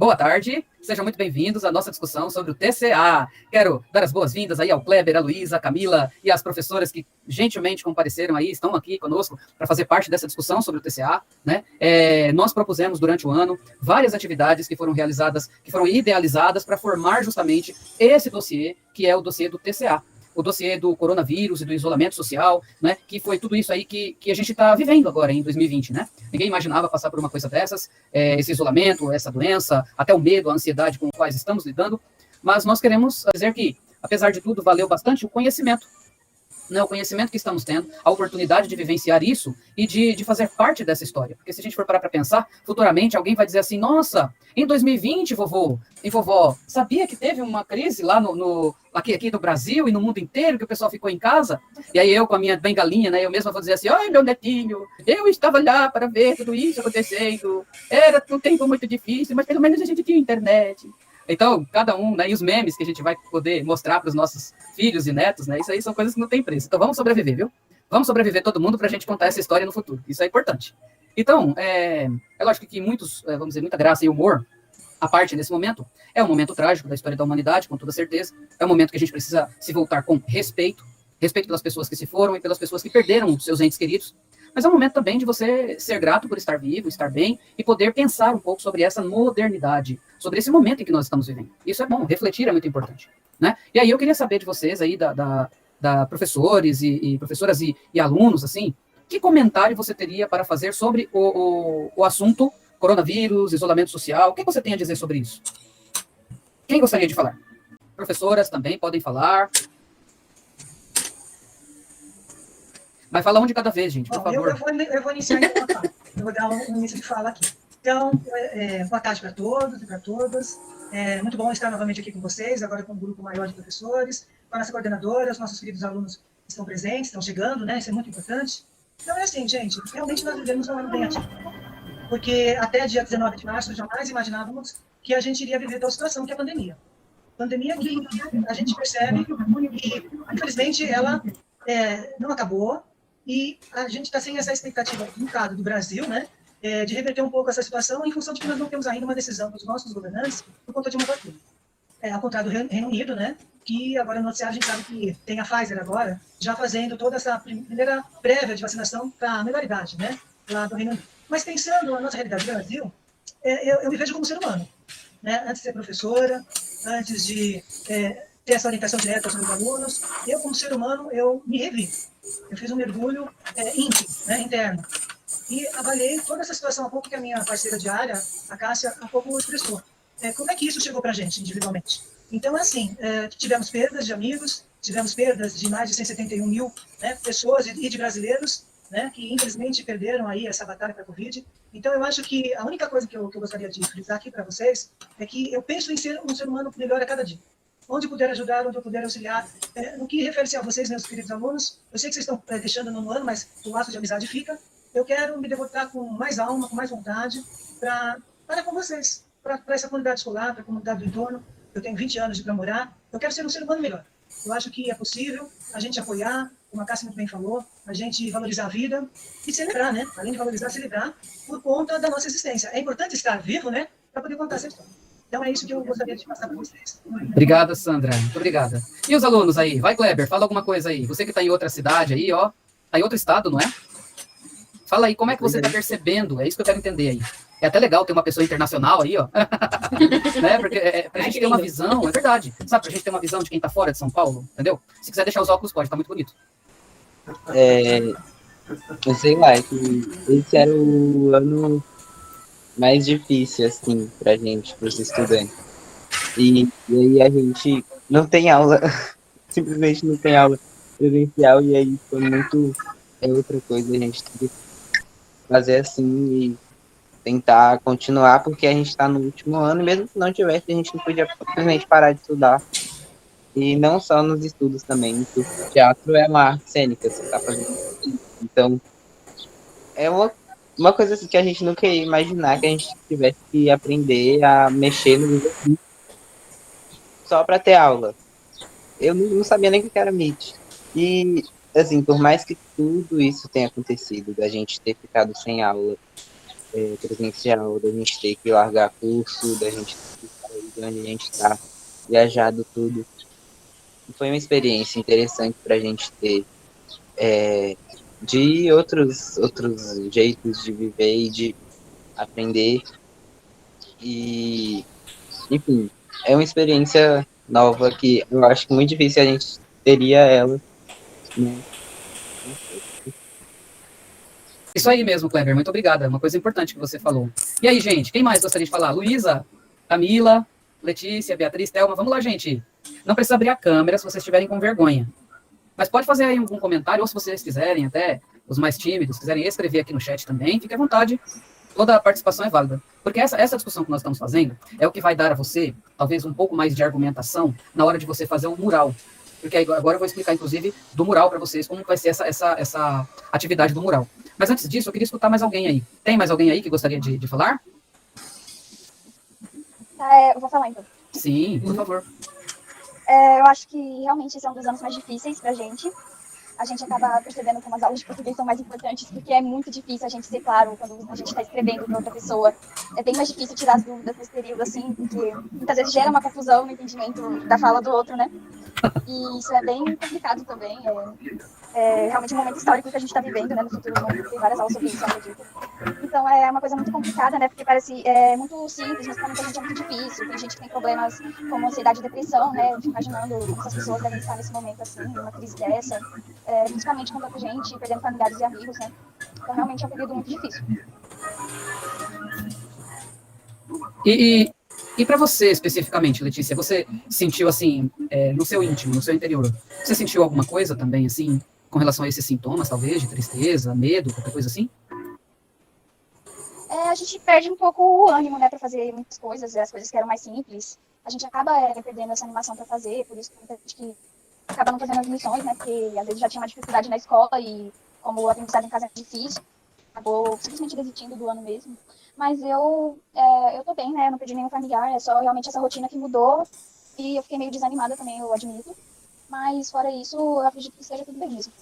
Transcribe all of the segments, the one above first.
Boa tarde, sejam muito bem-vindos à nossa discussão sobre o TCA. Quero dar as boas-vindas aí ao Kleber, a Luísa, a Camila e as professoras que gentilmente compareceram aí, estão aqui conosco para fazer parte dessa discussão sobre o TCA, né? Nós propusemos durante o ano várias atividades que foram realizadas, que foram idealizadas para formar justamente esse dossiê, que é o dossiê do TCA. O dossiê do coronavírus e do isolamento social, né, que foi tudo isso aí que a gente está vivendo agora em 2020, né? Ninguém imaginava passar por uma coisa dessas, esse isolamento, essa doença, até o medo, a ansiedade com os quais estamos lidando, mas nós queremos dizer que, apesar de tudo, valeu bastante o conhecimento, né, o conhecimento que estamos tendo, a oportunidade de vivenciar isso e de fazer parte dessa história. Porque se a gente for parar para pensar, futuramente alguém vai dizer assim, nossa, em 2020, vovô e vovó, sabia que teve uma crise lá aqui no Brasil e no mundo inteiro, que o pessoal ficou em casa? E aí eu, com a minha bengalinha, né, eu mesma vou dizer assim, ai, meu netinho, eu estava lá para ver tudo isso acontecendo, era um tempo muito difícil, mas pelo menos a gente tinha internet. Então, cada um, né, e os memes que a gente vai poder mostrar para os nossos filhos e netos, né, isso aí são coisas que não tem preço. Então, vamos sobreviver, viu? Vamos sobreviver todo mundo para a gente contar essa história no futuro. Isso é importante. Então, é lógico que muitos, vamos dizer, muita graça e humor à parte nesse momento. É um momento trágico da história da humanidade, com toda certeza. É um momento que a gente precisa se voltar com respeito pelas pessoas que se foram e pelas pessoas que perderam seus entes queridos. Mas é um momento também de você ser grato por estar vivo, estar bem, e poder pensar um pouco sobre essa modernidade, sobre esse momento em que nós estamos vivendo. Isso é bom, refletir é muito importante, né? E aí eu queria saber de vocês aí, da professores e professoras e alunos, assim, que comentário você teria para fazer sobre o assunto coronavírus, isolamento social? O que você tem a dizer sobre isso? Quem gostaria de falar? Professoras também podem falar. Mas fala um de cada vez, gente, por favor. Eu vou iniciar então, tá? Eu vou dar um início de fala aqui. Então, boa tarde para todos e para todas. É muito bom estar novamente aqui com vocês, agora com um grupo maior de professores, com a nossa coordenadora, os nossos queridos alunos estão presentes, estão chegando, né? Isso é muito importante. Então, é assim, gente, realmente nós vivemos um ano bem ativo. Porque até dia 19 de março, jamais imaginávamos que a gente iria viver tal situação que é a pandemia. Pandemia que a gente percebe que, infelizmente, ela não acabou, e a gente está sem essa expectativa, no caso do Brasil, né, de reverter um pouco essa situação, em função de que nós não temos ainda uma decisão dos nossos governantes por conta de uma vacina. Ao contrário do Reino Unido, né, que agora no noticiário a gente sabe que tem a Pfizer agora, já fazendo toda essa primeira prévia de vacinação para a menor idade, né, lá do Reino Unido. Mas pensando na nossa realidade do Brasil, eu me vejo como ser humano, né, antes de ser professora, antes de ter essa orientação direta aos meus alunos, eu como ser humano, eu me revi. Eu fiz um mergulho íntimo, né, interno, e avaliei toda essa situação há pouco que a minha parceira de área, a Cássia, há pouco expressou. Como é que isso chegou para a gente, individualmente? Então, assim, tivemos perdas de amigos, tivemos perdas de mais de 171 mil, né, pessoas e de brasileiros, né, que infelizmente perderam aí essa batalha para a Covid. Então, eu acho que a única coisa que eu gostaria de frisar aqui para vocês é que eu penso em ser um ser humano melhor a cada dia. Onde puder ajudar, onde eu puder auxiliar. No que refere-se a vocês, meus queridos alunos, eu sei que vocês estão deixando no ano, mas o laço de amizade fica. Eu quero me devotar com mais alma, com mais vontade, para com vocês, para essa comunidade escolar, para a comunidade do entorno. Eu tenho 20 anos de namorar, eu quero ser um ser humano melhor. Eu acho que é possível a gente apoiar, como a Cássia muito bem falou, a gente valorizar a vida e celebrar, né? Além de valorizar, celebrar por conta da nossa existência. É importante estar vivo, né? Para poder contar essa história. Então é isso que eu gostaria de passar para vocês. Obrigada, Sandra. Muito obrigada. E os alunos aí? Vai, Kleber, fala alguma coisa aí. Você que está em outra cidade aí, ó. Está em outro estado, não é? Fala aí, como é que você está percebendo? É isso que eu quero entender aí. É até legal ter uma pessoa internacional aí, ó. Né? Porque pra gente ter uma visão, é verdade. Sabe, pra gente ter uma visão de quem tá fora de São Paulo, entendeu? Se quiser deixar os óculos, pode, tá muito bonito. Eu sei lá, que esse era o ano mais difícil, assim, pra gente, pros estudantes. E aí a gente não tem aula, simplesmente não tem aula presencial, e aí foi muito, outra coisa, a gente tem que fazer assim e tentar continuar, porque a gente está no último ano, e mesmo que não tivesse, a gente não podia simplesmente parar de estudar. E não só nos estudos também, porque o teatro é uma arte cênica, você está fazendo. Então, é uma coisa assim que a gente nunca ia imaginar, que a gente tivesse que aprender a mexer no Google Meet só para ter aula. Eu não sabia nem o que era Meet. E, assim, por mais que tudo isso tenha acontecido, da gente ter ficado sem aula, presencial, da gente ter que largar curso, da gente ter que sair de onde a gente está, viajado tudo. Foi uma experiência interessante para a gente ter de outros jeitos de viver e de aprender. E, enfim, é uma experiência nova que eu acho que muito difícil a gente teria ela, né? Isso aí mesmo, Kleber, muito obrigada. Uma coisa importante que você falou. E aí, gente, quem mais gostaria de falar? Luísa, Camila, Letícia, Beatriz, Thelma, vamos lá, gente. Não precisa abrir a câmera se vocês estiverem com vergonha. Mas pode fazer aí algum comentário, ou se vocês quiserem, até os mais tímidos, quiserem escrever aqui no chat também, fique à vontade. Toda a participação é válida. Porque essa discussão que nós estamos fazendo é o que vai dar a você, talvez, um pouco mais de argumentação na hora de você fazer um mural. Porque agora eu vou explicar, inclusive, do mural para vocês, como vai ser essa atividade do mural. Mas antes disso, eu queria escutar mais alguém aí. Tem mais alguém aí que gostaria de falar? Eu vou falar então. Sim, por favor. Eu acho que realmente esse é um dos anos mais difíceis pra gente. A gente acaba percebendo como as aulas de português são mais importantes, porque é muito difícil a gente ser claro quando a gente está escrevendo para outra pessoa. É bem mais difícil tirar as dúvidas nesse período, assim, porque muitas vezes gera uma confusão no entendimento da fala do outro, né? E isso é bem complicado também. É realmente um momento histórico que a gente está vivendo, né? No futuro mundo, tem várias aulas sobre isso, eu acredito. Então é uma coisa muito complicada, né? Porque parece muito simples, mas para muita gente é muito difícil. Tem gente que tem problemas como ansiedade e depressão, né? Eu fico imaginando como essas pessoas devem estar nesse momento, assim, numa crise dessa. Principalmente com tanta gente, perdendo familiares e amigos, né? Então realmente é um período muito difícil. E para você, especificamente, Letícia, você sentiu, assim, no seu íntimo, no seu interior, você sentiu alguma coisa também, assim, com relação a esses sintomas, talvez, de tristeza, medo, qualquer coisa assim? A gente perde um pouco o ânimo, né, para fazer muitas coisas, as coisas que eram mais simples. A gente acaba perdendo essa animação para fazer, por isso que muita gente que acaba não fazendo as lições, né, porque às vezes já tinha uma dificuldade na escola e como o aprendizado em casa é difícil, acabou simplesmente desistindo do ano mesmo. Mas eu tô bem, né, eu não perdi nenhum familiar, é só realmente essa rotina que mudou e eu fiquei meio desanimada também, eu admito. Mas fora isso, eu acredito que seja tudo bem mesmo.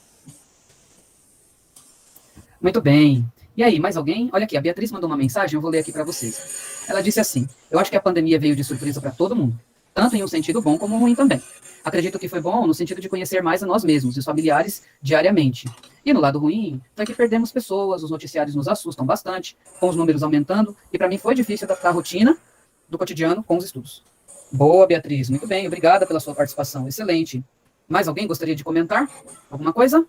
Muito bem. E aí, mais alguém? Olha aqui, a Beatriz mandou uma mensagem, eu vou ler aqui para vocês. Ela disse assim: eu acho que a pandemia veio de surpresa para todo mundo, tanto em um sentido bom como ruim também. Acredito que foi bom no sentido de conhecer mais a nós mesmos e os familiares diariamente. E no lado ruim, foi que perdemos pessoas, os noticiários nos assustam bastante, com os números aumentando, e para mim foi difícil adaptar a rotina do cotidiano com os estudos. Boa, Beatriz, muito bem, obrigada pela sua participação, excelente. Mais alguém gostaria de comentar? Alguma coisa?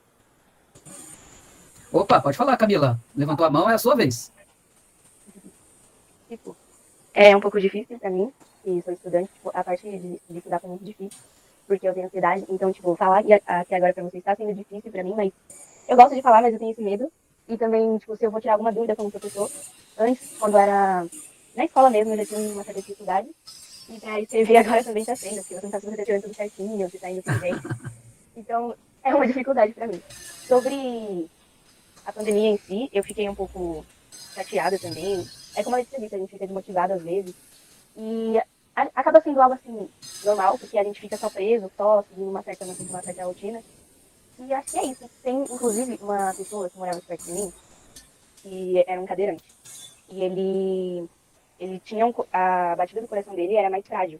Opa, pode falar, Camila. Levantou a mão, é a sua vez. Tipo, é um pouco difícil pra mim, que sou estudante, tipo, a parte de estudar foi muito difícil, porque eu tenho ansiedade, então, tipo, falar aqui agora pra vocês está sendo difícil pra mim, mas eu gosto de falar, mas eu tenho esse medo, e também, tipo, se eu vou tirar alguma dúvida como professor, antes, quando era na escola mesmo, eu já tinha uma certa dificuldade, e pra escrever agora também tá sendo, porque você não sabe se você tá tirando tudo certinho, se tá indo tudo bem, então, é uma dificuldade pra mim. Sobre a pandemia em si, eu fiquei um pouco chateada também. É como a gente disse, a gente fica desmotivada às vezes. E acaba sendo algo assim, normal, porque a gente fica só preso, só seguindo uma certa rotina. E acho que é isso. Tem, inclusive, uma pessoa que morava perto de mim, que era um cadeirante. E ele tinha a batida do coração dele era mais frágil.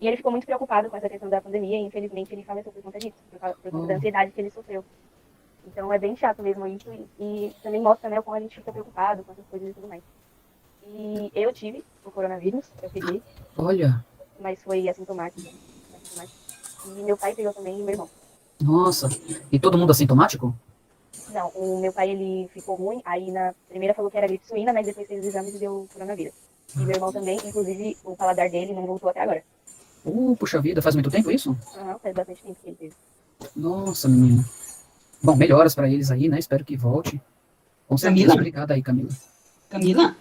E ele ficou muito preocupado com essa questão da pandemia e, infelizmente, ele faleceu por conta disso, por conta da ansiedade que ele sofreu. Então é bem chato mesmo isso e também mostra, né, como a gente fica preocupado com essas coisas e tudo mais. E eu tive o coronavírus, eu peguei. Olha. Mas foi assintomático. E meu pai pegou também e meu irmão. Nossa. E todo mundo assintomático? Não, o meu pai ele ficou ruim, aí na primeira falou que era gripe suína, mas depois fez os exames e deu coronavírus. E meu irmão também, inclusive o paladar dele não voltou até agora. Puxa vida, faz muito tempo isso? Não, faz bastante tempo que ele teve. Nossa, menina. Bom, melhoras para eles aí, né? Espero que volte. Com certeza. Camila? Obrigada aí, Camila. Camila?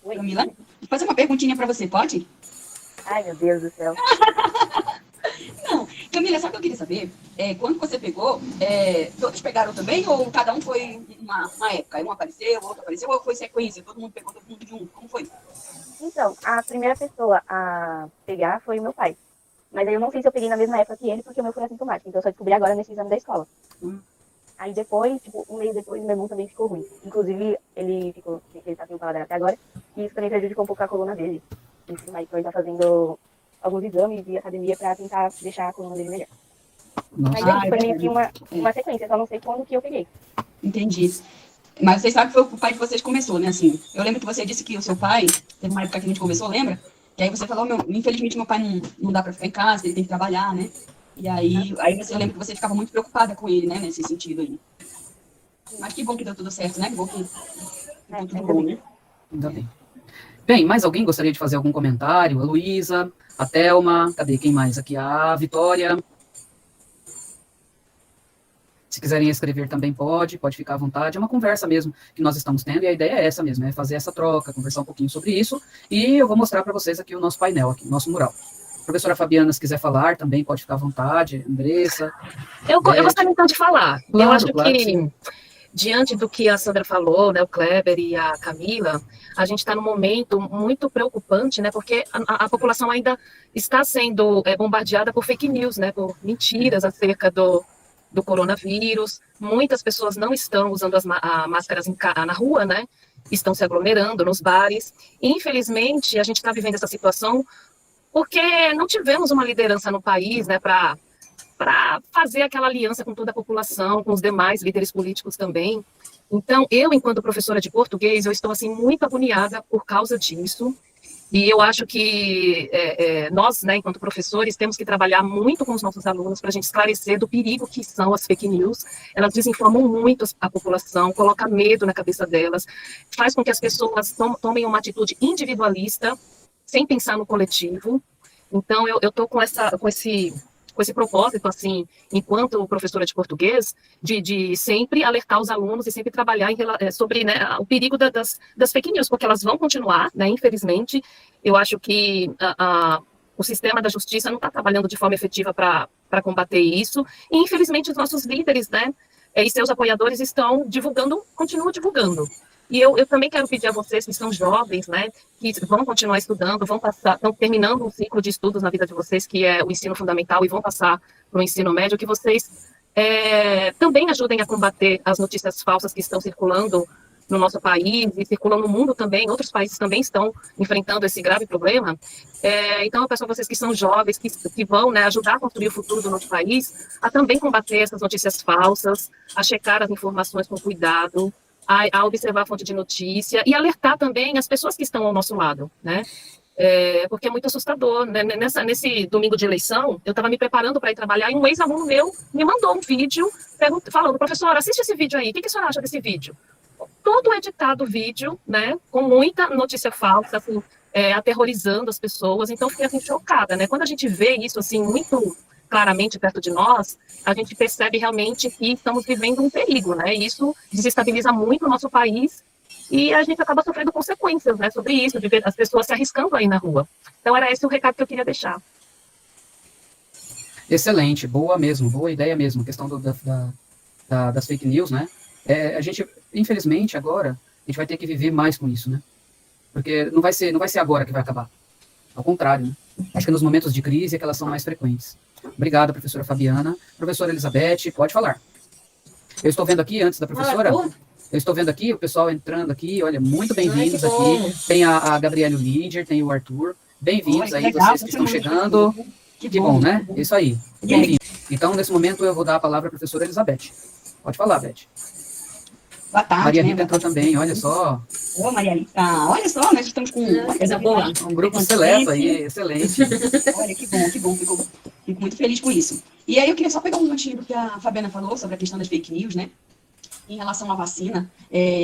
Oi? Camila? Vou fazer uma perguntinha para você, pode? Ai, meu Deus do céu. Não, Camila, sabe o que eu queria saber? Quando você pegou, todos pegaram também ou cada um foi uma época? Um apareceu, outro apareceu, ou foi sequência? Todo mundo pegou, todo mundo junto? Como foi? Então, a primeira pessoa a pegar foi o meu pai. Mas aí eu não sei se eu peguei na mesma época que ele, porque o meu foi assintomático. Então eu só descobri agora nesse exame da escola. Aí depois, tipo, um mês depois, meu irmão também ficou ruim. Inclusive, ele tá sem paladar até agora, e isso também prejudicou um pouco a coluna dele. Enfim, mas então ele tá fazendo alguns exames e academia pra tentar deixar a coluna dele melhor. Mas Nossa, foi meio que uma sequência, só não sei quando que eu peguei. Entendi. Mas vocês sabem que foi o pai de vocês que começou, né? Assim, eu lembro que você disse que o seu pai, teve uma época que a gente conversou, lembra? Que aí você falou, infelizmente meu pai não dá pra ficar em casa, ele tem que trabalhar, né? E aí eu lembro que você ficava muito preocupada com ele, né? Nesse sentido aí. Mas que bom que deu tudo certo, né? Que bom que deu tudo bom, né? ainda bem. Bem, mais alguém gostaria de fazer algum comentário? A Luísa, a Thelma, cadê quem mais aqui? A Vitória. Se quiserem escrever também pode ficar à vontade. É uma conversa mesmo que nós estamos tendo e a ideia é essa mesmo, é fazer essa troca, conversar um pouquinho sobre isso. E eu vou mostrar para vocês aqui o nosso painel, aqui, o nosso mural. Professora Fabiana, se quiser falar, também pode ficar à vontade. Andressa. Eu gostaria então de falar. Claro, eu acho claro que, diante do que a Sandra falou, né, o Kleber e a Camila, a gente está num momento muito preocupante, né, porque a população ainda está sendo bombardeada por fake news, né, por mentiras acerca do coronavírus. Muitas pessoas não estão usando a máscaras na rua, né, estão se aglomerando nos bares. Infelizmente, a gente está vivendo essa situação porque não tivemos uma liderança no país, né, para fazer aquela aliança com toda a população, com os demais líderes políticos também. Então, eu, enquanto professora de português, eu estou, assim, muito agoniada por causa disso, e eu acho que nós, né, enquanto professores, temos que trabalhar muito com os nossos alunos para a gente esclarecer do perigo que são as fake news. Elas desinformam muito a população, colocam medo na cabeça delas, faz com que as pessoas tomem uma atitude individualista, sem pensar no coletivo. Então, eu estou com esse propósito, assim, enquanto professora de português, de sempre alertar os alunos e sempre trabalhar sobre, né, o perigo das fake news, porque elas vão continuar, né, infelizmente. Eu acho que o sistema da justiça não está trabalhando de forma efetiva para combater isso, e infelizmente os nossos líderes, né, e seus apoiadores continuam divulgando. E eu também quero pedir a vocês que são jovens, né, que vão continuar estudando, estão terminando um ciclo de estudos na vida de vocês, que é o ensino fundamental, e vão passar para o ensino médio, que vocês também ajudem a combater as notícias falsas que estão circulando no nosso país e circulam no mundo também. Outros países também estão enfrentando esse grave problema. Então, eu peço a vocês que são jovens, que vão, né, ajudar a construir o futuro do nosso país, a também combater essas notícias falsas, a checar as informações com cuidado, a observar a fonte de notícia e alertar também as pessoas que estão ao nosso lado, né? Porque é muito assustador, né? Nesse domingo de eleição, eu estava me preparando para ir trabalhar e um ex-aluno meu me mandou um vídeo falando, professor, assiste esse vídeo aí, o que a senhora acha desse vídeo? Todo editado vídeo, né, com muita notícia falsa, assim, aterrorizando as pessoas. Então, fiquei assim, chocada, né? Quando a gente vê isso assim muito claramente perto de nós, a gente percebe realmente que estamos vivendo um perigo, né? E isso desestabiliza muito o nosso país e a gente acaba sofrendo consequências, né, sobre isso, de ver as pessoas se arriscando aí na rua. Então, era esse o recado que eu queria deixar. Excelente, boa mesmo, boa ideia mesmo, a questão das fake news, né? A gente, infelizmente, agora, a gente vai ter que viver mais com isso, né? Porque não vai ser agora que vai acabar. Ao contrário, né? Acho que nos momentos de crise é que elas são mais frequentes. Obrigado, professora Fabiana. Professora Elizabeth, pode falar. Eu estou vendo aqui, antes da professora, eu estou vendo aqui o pessoal entrando aqui, olha, muito bem-vindos aqui. Tem a Gabriela Líder, tem o Arthur. Bem-vindos aí, vocês que estão chegando. Que bom, né? Isso aí. Bem-vindos. Então, nesse momento, eu vou dar a palavra à professora Elizabeth. Pode falar, Beth. Boa tarde. Maria Rita entrou também, olha só. Ô, Maria Rita, olha só, nós estamos com uma coisa boa. Um grupo seleto aí, excelente. Olha, que bom, fico muito feliz com isso. E aí eu queria só pegar um minutinho do que a Fabiana falou sobre a questão das fake news, né? Em relação à vacina.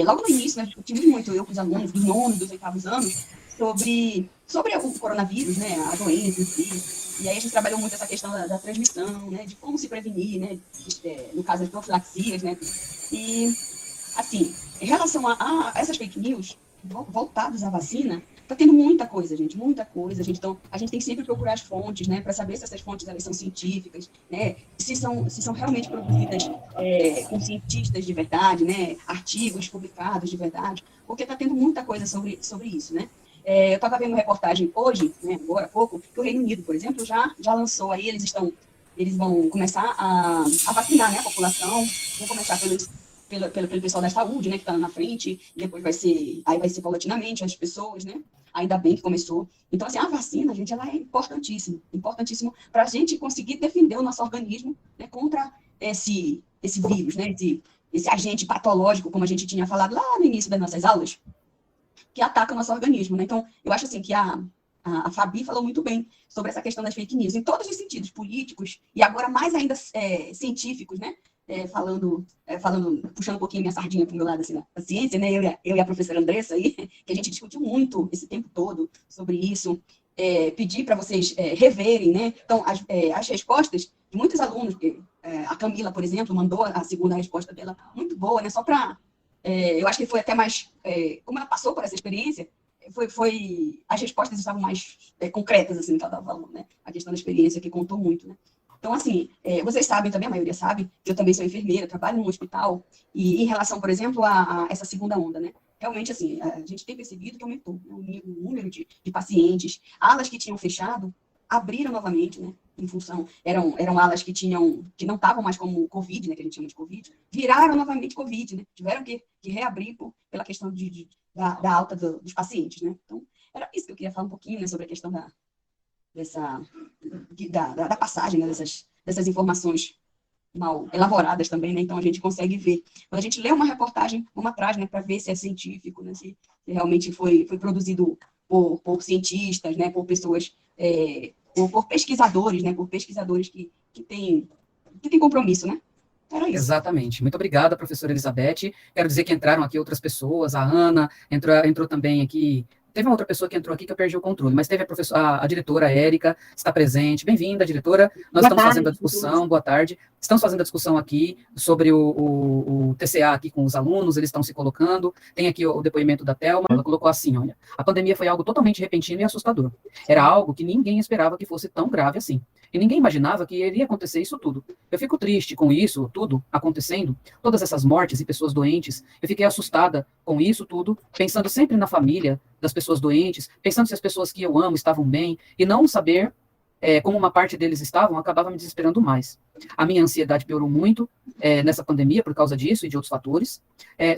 Logo no início, nós discutimos muito, eu com os alunos dos 9º, dos 8º anos, sobre o coronavírus, né? A doença em si. E aí a gente trabalhou muito essa questão da transmissão, né? De como se prevenir, né? No caso, as profilaxias, né? E, assim, em relação a essas fake news voltadas à vacina, tá tendo muita coisa, gente, muita coisa. Então, a gente tem que sempre procurar as fontes, né, para saber se essas fontes elas são científicas, né, se são realmente produzidas com cientistas de verdade, né, artigos publicados de verdade, porque tá tendo muita coisa sobre isso, né. Eu estava vendo uma reportagem hoje, né, agora há pouco, que o Reino Unido, por exemplo, já lançou aí, eles estão eles vão começar a vacinar, né, a população, vão começar pelo pessoal da saúde, né, que está na frente, depois aí vai ser paulatinamente as pessoas, né, ainda bem que começou. Então, assim, a vacina, gente, ela é importantíssimo para a gente conseguir defender o nosso organismo, né, contra esse vírus, né, esse agente patológico, como a gente tinha falado lá no início das nossas aulas, que ataca o nosso organismo, né? Então, eu acho assim que a Fabi falou muito bem sobre essa questão das fake news, em todos os sentidos, políticos, e agora mais ainda científicos, né? Puxando um pouquinho minha sardinha para o meu lado assim, da ciência, né? Eu e a professora Andressa aí, que a gente discutiu muito esse tempo todo sobre isso, pedir para vocês reverem, né? Então, as respostas de muitos alunos, a Camila, por exemplo, mandou a segunda resposta dela muito boa, né? Só para eu acho que foi até mais, como ela passou por essa experiência, as respostas estavam mais concretas, assim, que ela estava falando, né? A questão da experiência que contou muito, né? Então, assim, vocês sabem também, a maioria sabe, que eu também sou enfermeira, trabalho num hospital, e em relação, por exemplo, a essa segunda onda, né? Realmente, assim, a gente tem percebido que aumentou, né, o número de pacientes, alas que tinham fechado, abriram novamente, né? Em função, eram alas que não estavam mais como Covid, né? Que a gente chama de Covid, viraram novamente Covid, né? Tiveram que reabrir pela questão da alta dos pacientes, né? Então, era isso que eu queria falar um pouquinho, né? Sobre a questão da passagem, né, dessas informações mal elaboradas também, né? Então a gente consegue ver. Quando a gente lê uma reportagem, vamos atrás, né, para ver se é científico, né, se realmente foi produzido por cientistas, né, por pessoas, por pesquisadores, né, por pesquisadores que têm compromisso, né? Era isso. Exatamente. Muito obrigada, professora Elizabeth. Quero dizer que entraram aqui outras pessoas, a Ana, entrou também aqui. Teve uma outra pessoa que entrou aqui que eu perdi o controle, mas teve a diretora Érica, está presente. Bem-vinda, diretora. Nós estamos fazendo a discussão, boa tarde. Estamos fazendo a discussão aqui sobre o TCA aqui com os alunos, eles estão se colocando. Tem aqui o depoimento da Thelma, ela colocou assim, olha, a pandemia foi algo totalmente repentino e assustador. Era algo que ninguém esperava que fosse tão grave assim. E ninguém imaginava que iria acontecer isso tudo. Eu fico triste com isso tudo acontecendo, todas essas mortes e pessoas doentes. Eu fiquei assustada com isso tudo, pensando sempre na família das pessoas doentes, pensando se as pessoas que eu amo estavam bem, e não saber como uma parte deles estavam, acabava me desesperando mais. A minha ansiedade piorou muito nessa pandemia por causa disso e de outros fatores.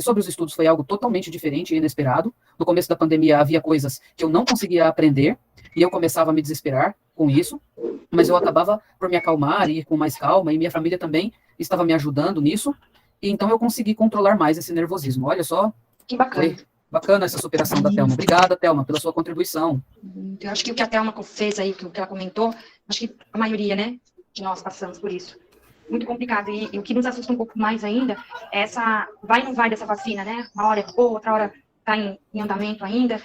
Sobre os estudos foi algo totalmente diferente e inesperado. No começo da pandemia havia coisas que eu não conseguia aprender, e eu começava a me desesperar com isso, mas eu acabava por me acalmar e ir com mais calma, e minha família também estava me ajudando nisso, e então eu consegui controlar mais esse nervosismo. Olha só, que bacana. Foi bacana essa superação da Thelma. Obrigada, Thelma, pela sua contribuição. Eu acho que o que a Thelma fez aí, o que ela comentou, acho que a maioria, né, de nós passamos por isso. Muito complicado. E o que nos assusta um pouco mais ainda é essa vai e não vai dessa vacina, né? Uma hora é boa, outra hora está em andamento ainda,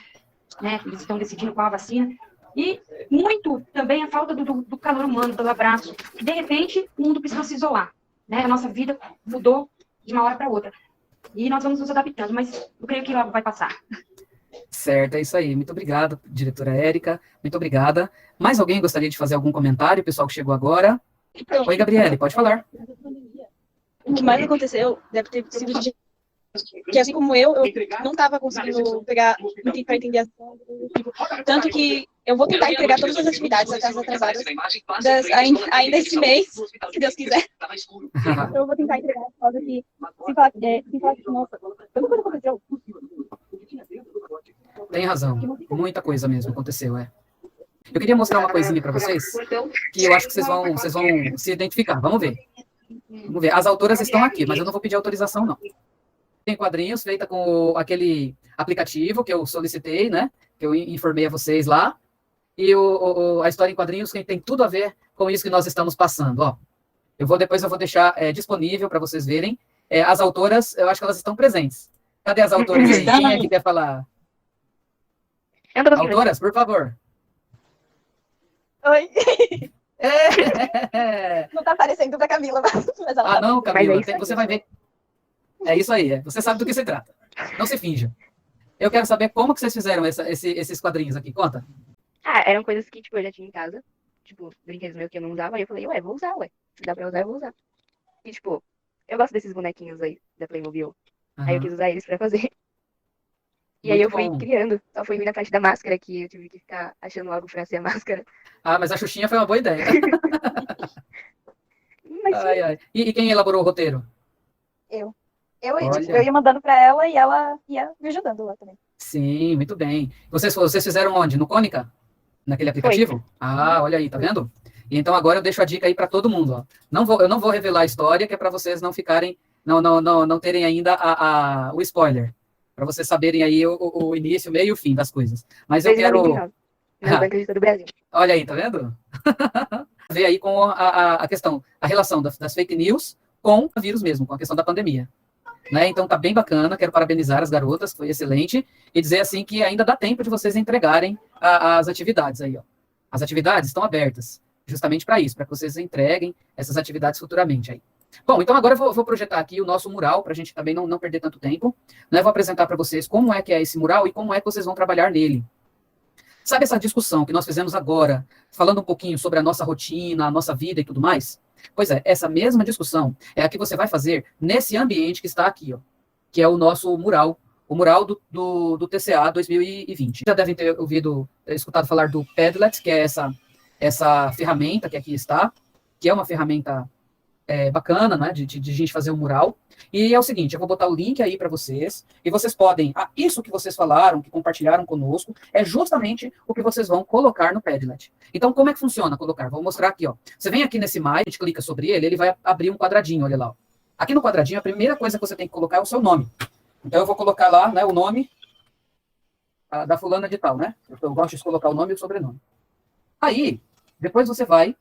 né? Eles estão decidindo qual a vacina. E muito também a falta do calor humano, do abraço. De repente, o mundo precisa se isolar, né? A nossa vida mudou de uma hora para outra. E nós vamos nos adaptando, mas eu creio que logo vai passar. Certo, é isso aí. Muito obrigado, diretora Érica. Muito obrigada. Mais alguém gostaria de fazer algum comentário? Pessoal que chegou agora. Oi, Gabriele, pode falar. O que mais aconteceu deve ter sido de que, assim como eu não estava conseguindo pegar para entender as tipo, tanto que eu vou tentar entregar todas as atividades até as atrasadas ainda esse mês, se Deus quiser. Eu vou tentar entregar as coisas que sem falar que, nossa, tanta coisa aconteceu. Tem razão, muita coisa mesmo aconteceu, Eu queria mostrar uma coisinha para vocês, que eu acho que vocês vão se identificar. Vamos ver. As autoras estão aqui, mas eu não vou pedir autorização, não. Tem quadrinhos feita com aquele aplicativo que eu solicitei, né? Que eu informei a vocês lá. E a história em quadrinhos tem tudo a ver com isso que nós estamos passando, ó. Depois eu vou deixar disponível para vocês verem. As autoras, eu acho que elas estão presentes. Cadê as autoras aí? Quem é que quer falar? Autoras, por favor. Oi. Não tá aparecendo pra Camila, mas ela não, Camila, você vai ver. É isso aí, você sabe do que se trata. Não se finja. Eu quero saber como que vocês fizeram esses quadrinhos aqui, conta. Eram coisas que, tipo, eu já tinha em casa. Tipo, brinquedos meus que eu não usava. Aí eu falei, vou usar, Se dá pra usar, eu vou usar. E, tipo, eu gosto desses bonequinhos aí, da Playmobil. Aí eu quis usar eles pra fazer. E aí eu fui criando. Só fui na parte da máscara, que eu tive que ficar achando algo pra ser a máscara. Mas a Xuxinha foi uma boa ideia. Ai, ai. E quem elaborou o roteiro? Eu, Olha. eu ia mandando pra ela e ela ia me ajudando lá também. Sim, muito bem. Vocês fizeram onde? No Cônica? Naquele aplicativo? Ah, olha aí, tá vendo? E então agora eu deixo a dica aí para todo mundo, ó. Eu não vou revelar a história, que é para vocês não ficarem, não terem ainda o spoiler, para vocês saberem aí o início, o meio e o fim das coisas. Mas eu quero. Do Brasil. Olha aí, tá vendo? Ver aí com a questão, a relação das fake news com o vírus mesmo, com a questão da pandemia. Né? Então tá bem bacana, quero parabenizar as garotas, foi excelente, e dizer assim que ainda dá tempo de vocês entregarem as atividades aí, ó. As atividades estão abertas, justamente para isso, para que vocês entreguem essas atividades futuramente aí. Bom, então agora eu vou projetar aqui o nosso mural, para a gente também não perder tanto tempo, né? Vou apresentar para vocês como é que é esse mural e como é que vocês vão trabalhar nele. Sabe essa discussão que nós fizemos agora, falando um pouquinho sobre a nossa rotina, a nossa vida e tudo mais? Pois é, essa mesma discussão é a que você vai fazer nesse ambiente que está aqui, ó, que é o nosso mural, o mural do TCA 2020. Já devem ter escutado falar do Padlet, que é essa ferramenta que aqui está, que é uma ferramenta bacana, né, de gente fazer um mural. E é o seguinte, eu vou botar o link aí para vocês, e vocês podem, isso que vocês falaram, que compartilharam conosco, é justamente o que vocês vão colocar no Padlet. Então, como é que funciona colocar? Vou mostrar aqui, ó. Você vem aqui nesse mais, a gente clica sobre ele, ele vai abrir um quadradinho, olha lá, ó. Aqui no quadradinho, a primeira coisa que você tem que colocar é o seu nome. Então, eu vou colocar lá, né, o nome da fulana de tal, né? Eu gosto de colocar o nome e o sobrenome. Aí, depois você vai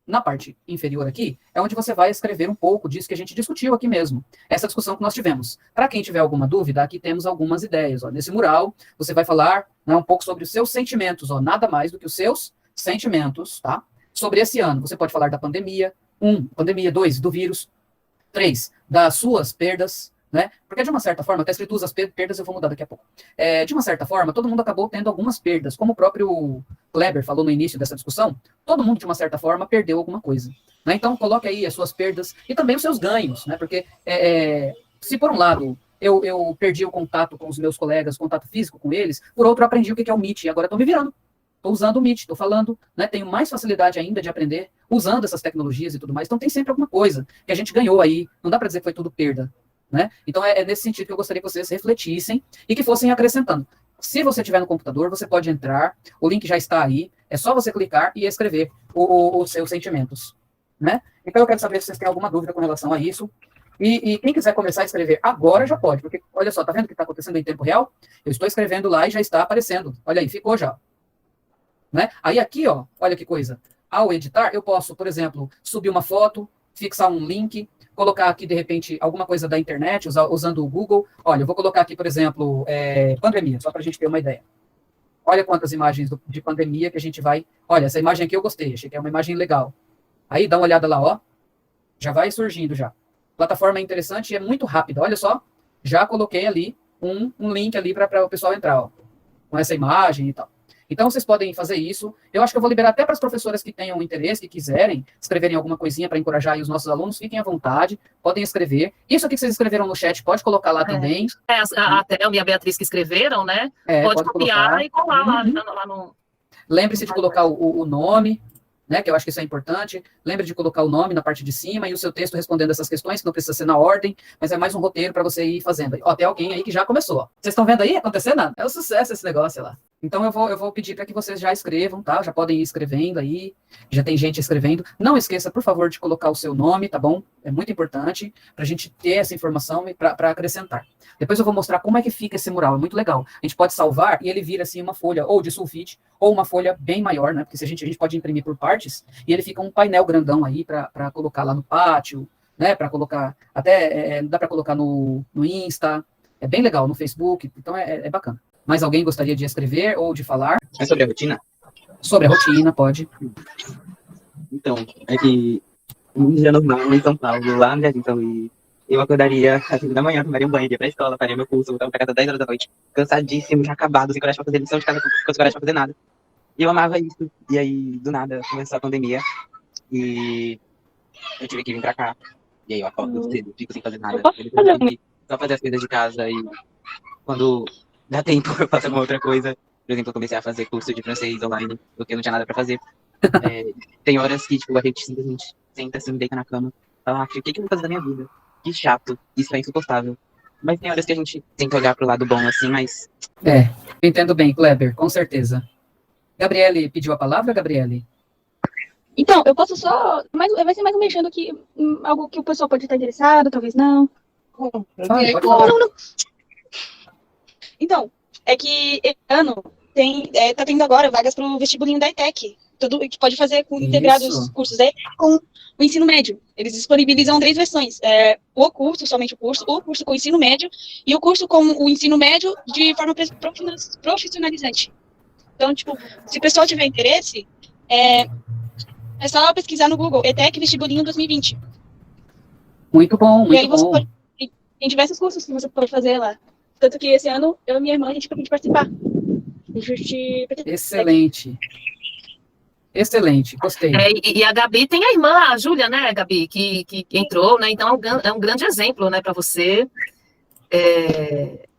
na parte inferior aqui, é onde você vai escrever um pouco disso que a gente discutiu aqui mesmo. Essa discussão que nós tivemos. Para quem tiver alguma dúvida, aqui temos algumas ideias. Ó. Nesse mural, você vai falar, né, um pouco sobre os seus sentimentos, ó, nada mais do que os seus sentimentos, tá? Sobre esse ano. Você pode falar da pandemia, pandemia, 2, do vírus, 3, das suas perdas, né? Porque de uma certa forma, até escrito as perdas, eu vou mudar daqui a pouco. De uma certa forma, todo mundo acabou tendo algumas perdas, como o próprio Kleber falou no início dessa discussão, todo mundo de uma certa forma perdeu alguma coisa, né? Então coloque aí as suas perdas e também os seus ganhos, né? Porque se por um lado eu perdi o contato com os meus colegas, contato físico com eles, por outro eu aprendi o que é o Meet e agora estou me virando. Estou usando o Meet, estou falando, né? Tenho mais facilidade ainda de aprender usando essas tecnologias e tudo mais. Então tem sempre alguma coisa que a gente ganhou aí. Não dá para dizer que foi tudo perda. Né? Então, é nesse sentido que eu gostaria que vocês refletissem e que fossem acrescentando. Se você tiver no computador, você pode entrar, o link já está aí, é só você clicar e escrever os seus sentimentos. Né? Então, eu quero saber se vocês têm alguma dúvida com relação a isso. E quem quiser começar a escrever agora já pode, porque, olha só, tá vendo o que está acontecendo em tempo real? Eu estou escrevendo lá e já está aparecendo. Olha aí, ficou já. Né? Aí aqui, ó, olha que coisa. Ao editar, eu posso, por exemplo, subir uma foto, fixar um link, colocar aqui, de repente, alguma coisa da internet, usando o Google. Olha, eu vou colocar aqui, por exemplo, pandemia, só para a gente ter uma ideia. Olha quantas imagens de pandemia que a gente vai... Olha, essa imagem aqui eu gostei, achei que é uma imagem legal. Aí, dá uma olhada lá, ó. Já vai surgindo, já. A plataforma é interessante e é muito rápida. Olha só, já coloquei ali um link ali para o pessoal entrar, ó. Com essa imagem e tal. Então, vocês podem fazer isso. Eu acho que eu vou liberar até para as professoras que tenham interesse, que quiserem escreverem alguma coisinha para encorajar aí os nossos alunos. Fiquem à vontade, podem escrever. Isso aqui que vocês escreveram no chat, pode colocar lá também. A Thelma e a Beatriz que escreveram, né? Pode copiar colocar. E colar lá no... Lembre-se de colocar o nome, né, que eu acho que isso é importante. Lembre de colocar o nome na parte de cima e o seu texto respondendo essas questões, que não precisa ser na ordem, mas é mais um roteiro para você ir fazendo. Ó, tem alguém aí que já começou. Ó. Vocês estão vendo aí acontecendo? É um sucesso esse negócio lá. Então eu vou pedir para que vocês já escrevam, tá? Já podem ir escrevendo aí, já tem gente escrevendo. Não esqueça, por favor, de colocar o seu nome, tá bom? É muito importante para a gente ter essa informação e para acrescentar. Depois eu vou mostrar como é que fica esse mural, é muito legal. A gente pode salvar e ele vira assim uma folha ou de sulfite ou uma folha bem maior, né? Porque se a gente pode imprimir por partes e ele fica um painel grandão aí para colocar lá no pátio, né? Para colocar, até dá para colocar no Insta, é bem legal, no Facebook, então é bacana. Mais alguém gostaria de escrever ou de falar? É sobre a rotina? Sobre a rotina, pode. Então, é que um dia normal em São Paulo, lá onde a gente eu acordaria às 5 da manhã, tomaria um banho, ia pra escola, faria meu curso, voltava pra casa às 10 horas da noite, cansadíssimo, já acabado, sem coragem pra fazer lição de casa, sem coragem pra fazer nada. E eu amava isso. E aí, do nada, começou a pandemia e eu tive que vir pra cá. E aí eu acordo cedo, fico sem fazer nada. Só fazer as coisas de casa e quando dá tempo eu faço alguma outra coisa. Por exemplo, eu comecei a fazer curso de francês online, porque eu não tinha nada pra fazer. Tem horas que, tipo, a gente simplesmente senta assim, deita na cama falar, o que que eu vou fazer da minha vida? Que chato, isso é insuportável. Mas tem horas que a gente tenta olhar pro lado bom, assim, mas É, eu entendo bem, Kleber, com certeza. Gabriele pediu a palavra, Gabriele? Então, eu posso só. Vai ser mais um mexendo que algo que o pessoal pode estar interessado, talvez não. Fale, pode falar. Não. Então, é que esse ano tá tendo agora vagas para o vestibulinho da ETEC. Tudo que pode fazer com integrados os cursos da ETEC com o ensino médio. Eles disponibilizam 3 versões. O curso, somente o curso com o ensino médio, e o curso com o ensino médio de forma profissionalizante. Então, tipo, se o pessoal tiver interesse, é só pesquisar no Google, ETEC Vestibulinho 2020. Muito bom, E aí muito bom. tem diversos cursos que você pode fazer lá. Tanto que esse ano, eu e minha irmã, a gente acabou de participar. Excelente. Excelente, gostei. E a Gabi tem a irmã, a Júlia, né, Gabi, que entrou, né? Então é um grande exemplo, né, para você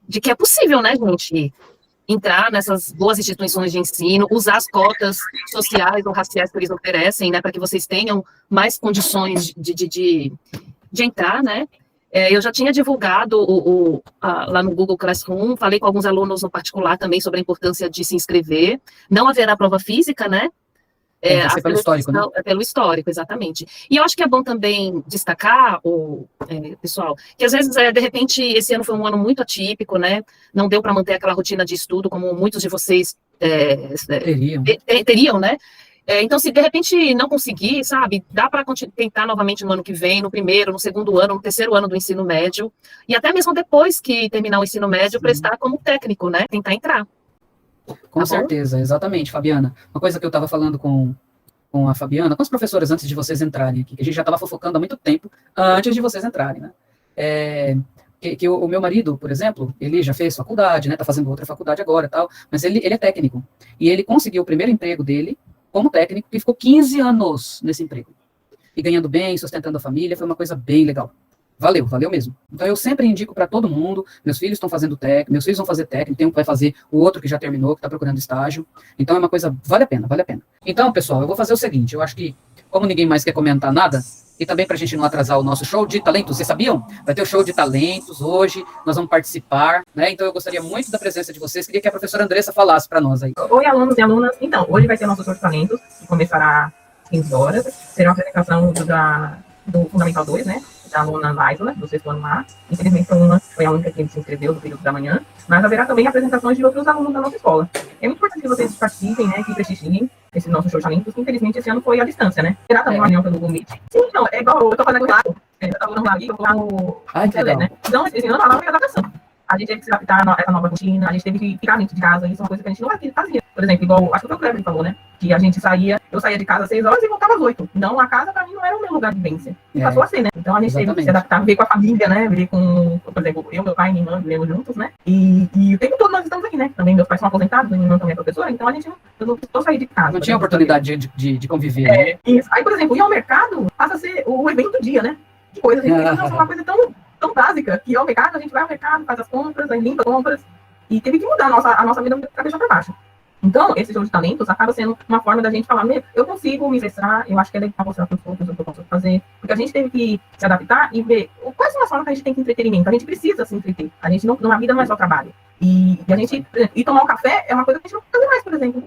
de que é possível, né, gente, entrar nessas boas instituições de ensino, usar as cotas sociais ou raciais que eles oferecem, né, para que vocês tenham mais condições de entrar, né? Eu já tinha divulgado lá no Google Classroom, falei com alguns alunos no particular também sobre a importância de se inscrever. Não haverá prova física, né? Pelo histórico, né? Pelo histórico, exatamente. E eu acho que é bom também destacar, pessoal, que às vezes, de repente, esse ano foi um ano muito atípico, né? Não deu para manter aquela rotina de estudo como muitos de vocês teriam, né? Então, se de repente não conseguir, sabe, dá para tentar novamente no ano que vem, no primeiro, no segundo ano, no terceiro ano do ensino médio, e até mesmo depois que terminar o ensino médio, prestar como técnico, né? Tentar entrar. Com certeza, exatamente, Fabiana. Uma coisa que eu estava falando com a Fabiana, com as professoras antes de vocês entrarem aqui, que a gente já estava fofocando há muito tempo antes de vocês entrarem, né? Que o meu marido, por exemplo, ele já fez faculdade, né? Está fazendo outra faculdade agora e tal, mas ele é técnico. E ele conseguiu o primeiro emprego dele como técnico e ficou 15 anos nesse emprego. E ganhando bem, sustentando a família, foi uma coisa bem legal. Valeu mesmo. Então eu sempre indico para todo mundo, meus filhos estão fazendo técnico, meus filhos vão fazer técnico, tem um que vai fazer, o outro que já terminou, que está procurando estágio. Então é uma coisa, vale a pena. Então, pessoal, eu vou fazer o seguinte, eu acho que, como ninguém mais quer comentar nada, e também para a gente não atrasar o nosso show de talentos, vocês sabiam? Vai ter o show de talentos hoje, nós vamos participar, né? Então eu gostaria muito da presença de vocês, queria que a professora Andressa falasse para nós aí. Oi, alunos e alunas. Então, hoje vai ter o nosso show de talentos, que começará às 15 horas. Será uma apresentação do Fundamental 2, né? Da aluna Laisla, do 6º ano A. Infelizmente, foi a única que se inscreveu do período da manhã. Mas haverá também apresentações de outros alunos da nossa escola. É muito importante que vocês participem, né? Que prestigiem esse nosso show de talentos, que infelizmente esse ano foi à distância, né? Será também uma reunião pelo Google Meet. Sim, não, é igual eu tô fazendo lá. Eu tava lá ali, eu vou lá no Tele, né? Então, esse ano a nova adaptação. A gente teve que se adaptar a essa nova rotina, a gente teve que ficar dentro de casa, isso é uma coisa que a gente não fazia. Por exemplo, igual, acho que foi o Kleber que falou, né? Que a gente eu saía de casa às 6 horas e voltava às 8. Então, a casa, pra mim, não era o meu lugar de vivência. E passou a ser, né? Então, a gente teve que se adaptar, viver com a família, né? Viver com, por exemplo, eu, meu pai e minha irmã vivemos juntos, né? E o tempo todo nós estamos aqui, né? Também meus pais são aposentados, minha irmã também é professora, então eu não precisou sair de casa. Não tinha oportunidade de conviver, né? Isso. Aí, por exemplo, ir ao mercado passa a ser o evento do dia, né? Que coisa, a gente tem que fazer uma coisa tão básica, que ao mercado, a gente vai ao mercado, faz as compras, aí limpa as compras, e teve que mudar a nossa vida de cabeça para baixo. Então, esse jogo de talentos acaba sendo uma forma da gente falar, eu consigo me expressar, eu acho que é legal mostrar para os outros o que eu posso fazer, porque a gente teve que se adaptar e ver quais são as formas que a gente tem que entretenimento. A gente precisa se entreter, a gente não, a vida não é só trabalho. E a gente, e tomar um café é uma coisa que a gente não faz mais, por exemplo,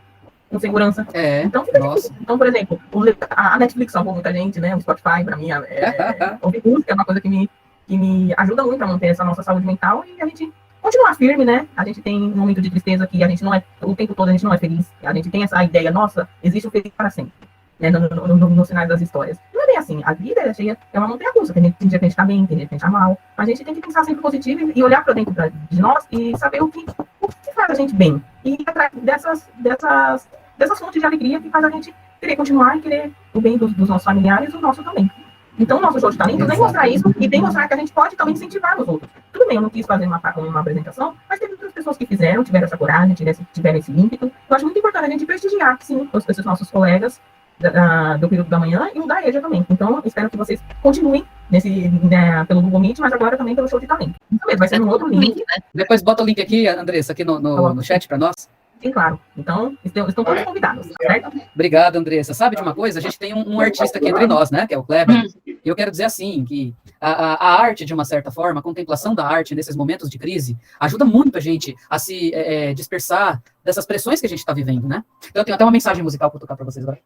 com segurança. Então, fica difícil. Então, por exemplo, a Netflix salvou muita gente, né? O Spotify, para mim, ouvir música é uma coisa que me ajuda muito a manter essa nossa saúde mental e a gente continuar firme, né? A gente tem um momento de tristeza que a gente não é, o tempo todo a gente não é feliz. A gente tem essa ideia, nossa, existe o feliz para sempre, né? Nos sinais das histórias. Não é bem assim. A vida é uma montanha-russa. Tem dia que a gente tá bem, tem dia que a gente tá mal. A gente tem que pensar sempre positivo e olhar para dentro de nós e saber o que faz a gente bem. E ir atrás dessas fontes de alegria que faz a gente querer continuar e querer o bem dos nossos familiares e o nosso também. Então, o nosso show de talentos tem mostrar isso e tem mostrar que a gente pode também incentivar os outros. Tudo bem, eu não quis fazer uma apresentação, mas teve outras pessoas que fizeram, tiveram essa coragem, tiveram esse ímpeto. Eu acho muito importante a gente prestigiar, sim, os nossos colegas do período da manhã e o da EJA também. Então, espero que vocês continuem pelo Google Meet, mas agora também pelo show de talento. Isso mesmo, vai ser um outro link, né? Depois bota o link aqui, Andressa, aqui no chat para nós. Sim, claro. Então, estão todos convidados, certo? Obrigado, Andressa. Sabe de uma coisa? A gente tem um artista aqui entre nós, né? Que é o Kleber. Eu quero dizer assim, que a arte, de uma certa forma, a contemplação da arte nesses momentos de crise, ajuda muito a gente a se dispersar dessas pressões que a gente está vivendo, né? Então, eu tenho até uma mensagem musical para tocar para vocês agora.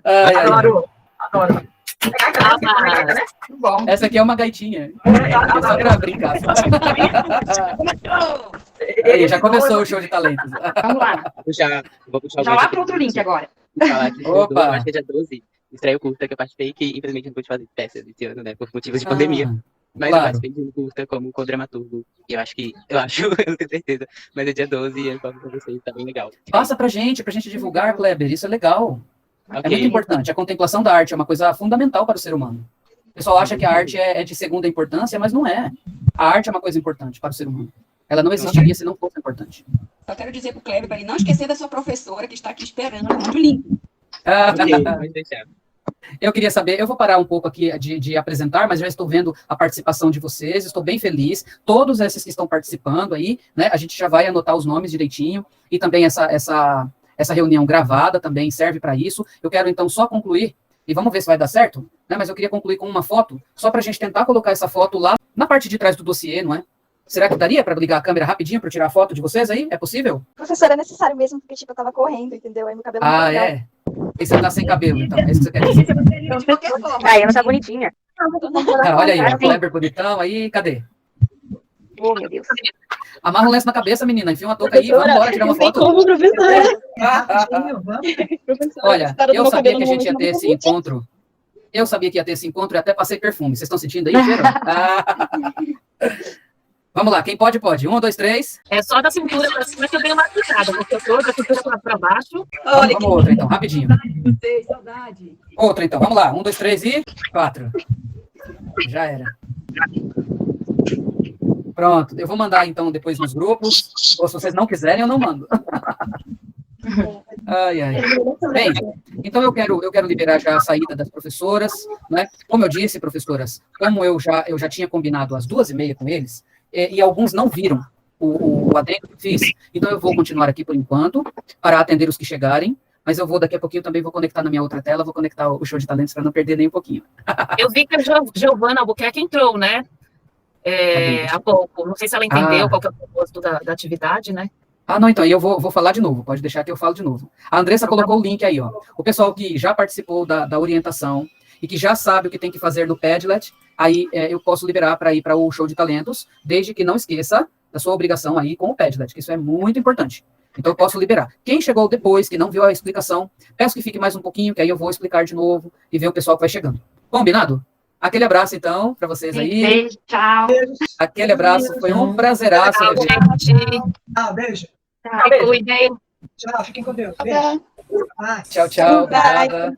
Ai, ai, Adoro. Bom. essa aqui é uma gaitinha. Só para brincar. Aí, já começou o show de talentos. Vamos lá. Vou puxar o Já gancho lá aqui pro outro link agora. falar que Opa! eu acho que é dia 12, estreia o curta que eu participei, que infelizmente não pude fazer peça esse ano, né, por motivos de pandemia. Mas eu claro. participei de um curta como co-dramaturgo, e eu acho, eu não tenho certeza, mas é dia 12 e eu falo pra vocês, tá bem legal. Passa pra gente divulgar, Kleber, isso é legal. É Ok. muito importante. A contemplação da arte é uma coisa fundamental para o ser humano. O pessoal acha que a arte é de segunda importância, mas não é. A arte é uma coisa importante para o ser humano. Ela não existiria se não fosse importante. Só quero dizer pro Kleber para ele não esquecer da sua professora que está aqui esperando no link. Ok, pode deixar. Eu queria saber, eu vou parar um pouco aqui de apresentar, mas já estou vendo a participação de vocês, estou bem feliz. Todos esses que estão participando aí, né, a gente já vai anotar os nomes direitinho, e também essa reunião gravada também serve para isso. Eu quero, então, só concluir, e vamos ver se vai dar certo, né, mas eu queria concluir com uma foto, só para a gente tentar colocar essa foto lá na parte de trás do dossiê, não é? Será que daria para ligar a câmera rapidinho para tirar a foto de vocês aí? É possível? Professora, é necessário mesmo, porque, tipo, eu tava correndo, entendeu? Aí meu cabelo não tá legal. É? E você tá sem cabelo, então, é isso que você quer dizer. Aí ela tá bonitinha. Olha aí, o Kleber bonitão, aí, cadê? Oh, meu Deus. Amarra um lenço na cabeça, menina, enfia uma touca aí, vamos embora tirar uma foto. Como, professora? Rapidinho, vamos. Olha, Cara do eu meu sabia cabelo que a no gente ia ter momento esse encontro. Eu sabia que ia ter esse encontro e até passei perfume. Vocês estão sentindo aí, cheiro? Vamos lá, quem pode, pode. 1, 2, 3. É só da cintura pra cima que eu dei uma quitada, porque eu tô da cintura pra baixo. Olha Vamos outra, então, rapidinho. que saudade. Outra, então, vamos lá. 1, 2, 3 e 4. Já era. Pronto, eu vou mandar, então, depois nos grupos. Ou se vocês não quiserem, eu não mando. Ai, ai. Bem, então eu quero liberar já a saída das professoras, né? Como eu disse, professoras, como eu já tinha combinado às 2h30 com eles, e alguns não viram o adendo que eu fiz, então eu vou continuar aqui por enquanto, para atender os que chegarem, mas eu vou, daqui a pouquinho, também vou conectar na minha outra tela, vou conectar o show de talentos para não perder nem um pouquinho. Eu vi que a Giovana Albuquerque entrou, né? Há pouco. Não sei se ela entendeu qual que é o propósito da atividade, né? Não, então, aí eu vou falar de novo, pode deixar que eu falo de novo. A Andressa colocou o link aí, ó. O pessoal que já participou da orientação e que já sabe o que tem que fazer no Padlet, aí eu posso liberar para ir para o show de talentos, desde que não esqueça da sua obrigação aí com o Padlet, que isso é muito importante. Então, eu posso liberar. Quem chegou depois, que não viu a explicação, peço que fique mais um pouquinho, que aí eu vou explicar de novo e ver o pessoal que vai chegando. Combinado? Aquele abraço, então, para vocês aí. Beijo, tchau. Aquele abraço, foi um prazeraço. Tchau, gente. Beijo. Se cuidem. Tchau, fiquem com Deus. Beijo. Tchau, tchau. Obrigada.